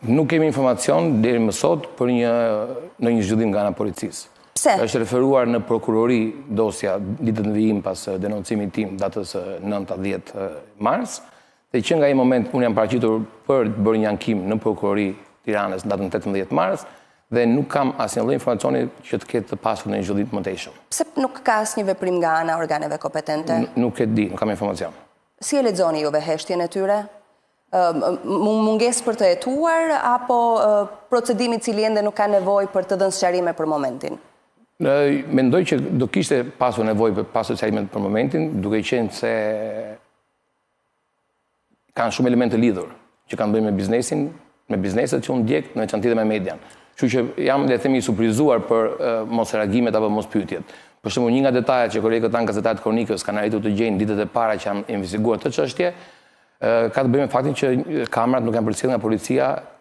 Nuk kemi informacion deri më sot për në një zhvillim nga ana e policisë. Pse? Është referuar në prokurori dosja ditët në vijim pas denoncimit tim datës 9-10 mars, dhe që nga ai moment unë jam paraqitur për të bërë një ankim në prokurori Tiranës në datën 18 mars dhe nuk kam asnjë lloj informacioni që të ketë të pasur në një zhvillim të mëtejshëm. Pse nuk ka asnjë veprim nga ana organeve kompetente? Nuk e di, nuk kam informacion. Si e lexoni juve heshtjen e tyre? Mungesë për të hetuar apo procedimi i cili ende nuk ka nevojë për të dhënë sqarime për momentin? Mendoj që do kishte pasur nevojë për pasur sqarime për momentin, duke qenë se kanë shumë elemente të lidhur që kanë bëjnë me biznesin, me bizneset që unë ndjek, në veçantë me median. Kështu që jam, le të themi, i surprizuar për mos reagimet apo mos pyetjet. Për shembull, një nga detajet që kolegët tanë gazetarët kronikës kanë arritur të gjejnë ditët e para që janë investiguar këtë çështje, ka të bëjë me faktin që kamerat nuk janë përcjellur nga policia